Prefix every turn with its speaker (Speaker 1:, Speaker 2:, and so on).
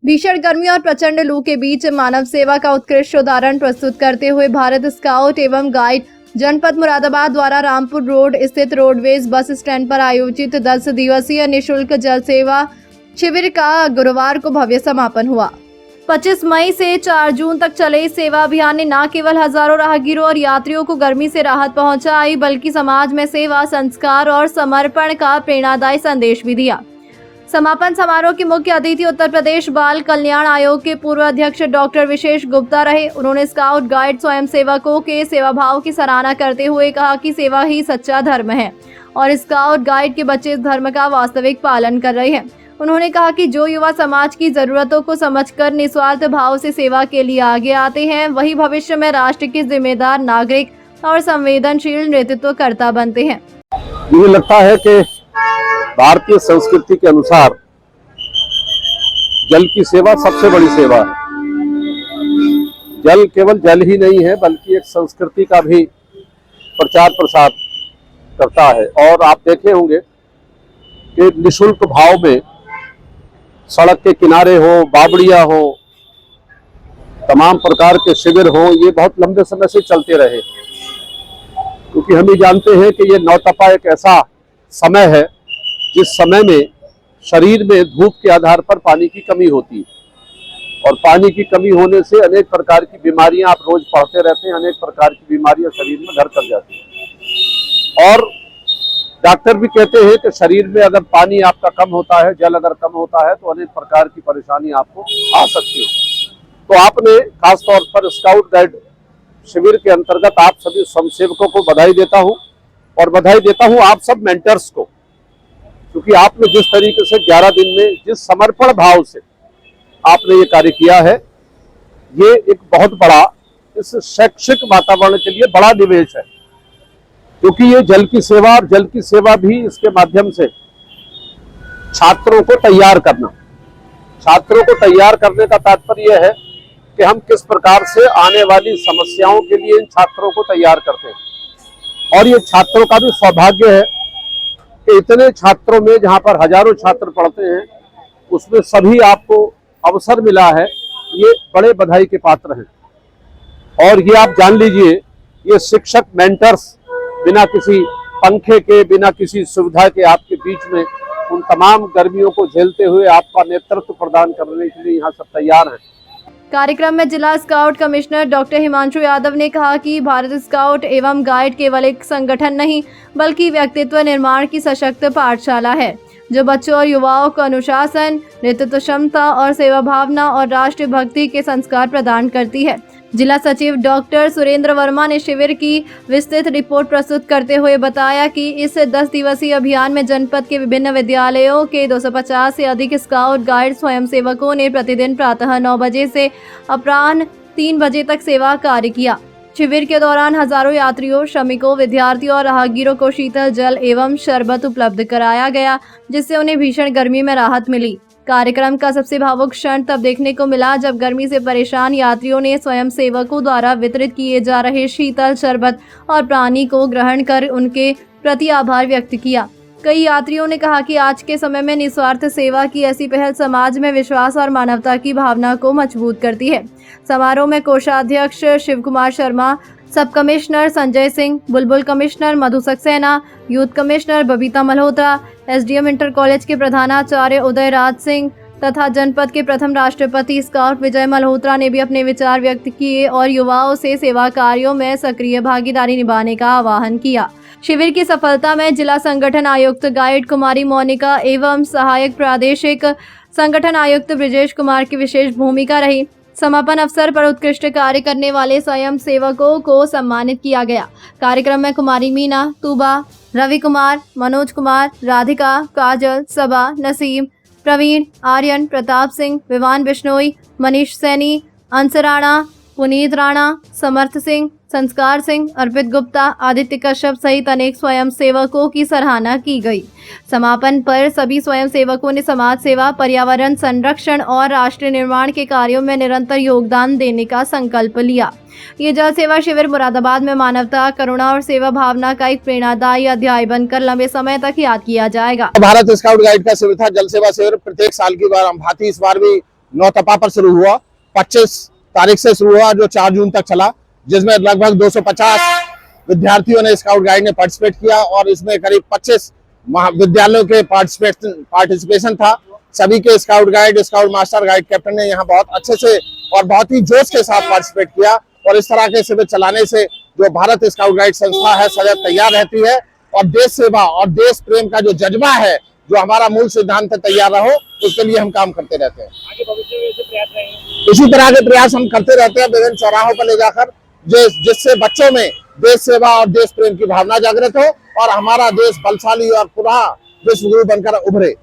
Speaker 1: भीषण गर्मी और प्रचंड लू के बीच मानव सेवा का उत्कृष्ट उदाहरण प्रस्तुत करते हुए भारत स्काउट एवं गाइड जनपद मुरादाबाद द्वारा रामपुर रोड स्थित रोडवेज बस स्टैंड पर आयोजित 10 दिवसीय निःशुल्क जल सेवा शिविर का गुरुवार को भव्य समापन हुआ। 25 मई से 4 जून तक चले इस सेवा अभियान ने न केवल हजारों राहगीरों और यात्रियों को गर्मी से राहत पहुंचाई, बल्कि समाज में सेवा, संस्कार और समर्पण का प्रेरणादायी संदेश भी दिया। समापन समारोह के मुख्य अतिथि उत्तर प्रदेश बाल कल्याण आयोग के पूर्व अध्यक्ष डॉक्टर विशेष गुप्ता रहे। उन्होंने स्काउट गाइड स्वयं सेवकों के सेवा भाव की सराहना करते हुए कहा कि सेवा ही सच्चा धर्म है और स्काउट गाइड के बच्चे इस धर्म का वास्तविक पालन कर रहे हैं। उन्होंने कहा कि जो युवा समाज की जरूरतों को समझकर निस्वार्थ भाव से सेवा के लिए आगे आते हैं, वही भविष्य में राष्ट्र के जिम्मेदार नागरिक और संवेदनशील नेतृत्वकर्ता बनते हैं।
Speaker 2: मुझे लगता है कि भारतीय संस्कृति के अनुसार जल की सेवा सबसे बड़ी सेवा है। जल केवल जल ही नहीं है, बल्कि एक संस्कृति का भी प्रचार प्रसार करता है। और आप देखे होंगे कि निःशुल्क भाव में सड़क के किनारे हो, बावड़ियां हो, तमाम प्रकार के शिविर हो, ये बहुत लंबे समय से चलते रहे, क्योंकि हम ही जानते हैं कि ये नौतपा एक ऐसा समय है जिस समय में शरीर में धूप के आधार पर पानी की कमी होती है और पानी की कमी होने से अनेक प्रकार की बीमारियां आप रोज पढ़ते रहते हैं, अनेक प्रकार की बीमारियां शरीर में घर कर जाती हैं। और डॉक्टर भी कहते हैं कि शरीर में अगर पानी आपका कम होता है, जल अगर कम होता है, तो अनेक प्रकार की परेशानी आपको आ सकती है। तो आपने खासतौर पर स्काउट गाइड शिविर के अंतर्गत आप सभी स्वयंसेवकों को बधाई देता हूं और बधाई देता हूं आप सब मेंटर्स को, क्योंकि आपने जिस तरीके से 11 दिन में जिस समर्पण भाव से आपने ये कार्य किया है, ये एक बहुत बड़ा इस शैक्षिक वातावरण के लिए बड़ा निवेश है। क्योंकि ये जल की सेवा और जल की सेवा भी इसके माध्यम से छात्रों को तैयार करना, छात्रों को तैयार करने का तात्पर्य है कि हम किस प्रकार से आने वाली समस्याओं के लिए इन छात्रों को तैयार करते हैं। और ये छात्रों का भी सौभाग्य है कि इतने छात्रों में, जहां पर हजारों छात्र पढ़ते हैं, उसमें सभी आपको अवसर मिला है, ये बड़े बधाई के पात्र हैं। और ये आप जान लीजिए, ये शिक्षक मेंटर्स बिना किसी पंखे के, बिना किसी सुविधा के आपके बीच में उन तमाम गर्मियों को झेलते हुए आपका नेतृत्व प्रदान करने के लिए यहाँ सब तैयार हैं।
Speaker 1: कार्यक्रम में जिला scout commissioner doctor Himanshu Yadav ने कहा कि भारत स्काउट एवं गाइड केवल एक संगठन नहीं, बल्कि व्यक्तित्व निर्माण की सशक्त पाठशाला है, जो बच्चों और युवाओं को अनुशासन, नेतृत्व क्षमता और सेवा भावना और राष्ट्र भक्ति के संस्कार प्रदान करती है। जिला सचिव डॉक्टर सुरेंद्र वर्मा ने शिविर की विस्तृत रिपोर्ट प्रस्तुत करते हुए बताया कि इस 10 दिवसीय अभियान में जनपद के विभिन्न विद्यालयों के 250 से अधिक स्काउट गाइड स्वयंसेवकों ने प्रतिदिन प्रातः 9 बजे से अपराह्न 3 बजे तक सेवा कार्य किया। शिविर के दौरान हजारों यात्रियों, श्रमिकों, विद्यार्थियों और राहगीरों को शीतल जल एवं शरबत उपलब्ध कराया गया, जिससे उन्हें भीषण गर्मी में राहत मिली। कार्यक्रम का सबसे भावुक क्षण तब देखने को मिला जब गर्मी से परेशान यात्रियों ने स्वयं सेवकों द्वारा वितरित किए जा रहे शीतल शरबत और पानी को ग्रहण कर उनके प्रति आभार व्यक्त किया। कई यात्रियों ने कहा कि आज के समय में निस्वार्थ सेवा की ऐसी पहल समाज में विश्वास और मानवता की भावना को मजबूत करती है। समारोह में कोषाध्यक्ष शिव कुमार शर्मा, सब commissioner Sanjay Singh, Bulbul commissioner Madhu Saxena, youth commissioner Babita Malhotra, SDM inter college के प्रधानाचार्य उदय राज सिंह तथा जनपद के प्रथम राष्ट्रपति स्काउट विजय मल्होत्रा ने भी अपने विचार व्यक्त किए और युवाओं से सेवा कार्यों में सक्रिय भागीदारी निभाने का आह्वान किया। शिविर की सफलता में जिला संगठन आयुक्त गाइड कुमारी मोनिका एवं सहायक प्रादेशिक संगठन आयुक्त ब्रिजेश कुमार की विशेष भूमिका रही। समापन अवसर पर उत्कृष्ट कार्य करने वाले स्वयं सेवकों को सम्मानित किया गया। कार्यक्रम में कुमारी मीना, तूबा, रवि कुमार, मनोज कुमार, राधिका, काजल, सबा, नसीम, प्रवीण, आर्यन, प्रताप सिंह, विवान बिश्नोई, मनीष सैनी, अंश राणा, पुनीत राणा, समर्थ सिंह, संस्कार सिंह, अर्पित गुप्ता, आदित्य कश्यप सहित अनेक स्वयं सेवकों की सराहना की गई। समापन पर सभी स्वयं सेवकों ने समाज सेवा, पर्यावरण संरक्षण और राष्ट्र निर्माण के कार्यों में निरंतर योगदान देने का संकल्प लिया। ये जल सेवा शिविर मुरादाबाद में मानवता, करुणा और सेवा भावना का एक प्रेरणादायी अध्याय बनकर लंबे समय तक याद किया जाएगा।
Speaker 3: भारत स्काउट गाइड का शिविर था, जल सेवा शिविर। प्रत्येक साल की बार हम भांति इस बार भी नौतपा पर शुरू हुआ, 25 तारीख से शुरू हुआ जो 4 जून तक चला, जिसमें लगभग 250 विद्यार्थियों ने स्काउट गाइड में पार्टिसिपेट किया और इसमें करीब 25 विद्यालयों के पार्टिसिपेशन था। सभी के scout guide, scout master, guide captain ने यहाँ बहुत अच्छे से और बहुत ही जोश के साथ पार्टिसिपेट किया और इस तरह के शिविर चलाने से जो भारत स्काउट गाइड संस्था है सदैव तैयार रहती है और देश सेवा और देश प्रेम का जो जज्बा है, जो हमारा मूल सिद्धांत है, तैयार रहो, उसके लिए हम काम करते रहते हैं।
Speaker 4: आगे भविष्य में ऐसे प्रयास रहेंगे।
Speaker 3: इसी तरह के प्रयास हम करते रहते हैं विभिन्न चौराहों पर ले जाकर, जिससे बच्चों में देश सेवा और देश प्रेम की भावना जागृत हो और हमारा देश बलशाली और पुनः विश्व गुरु बनकर उभरे।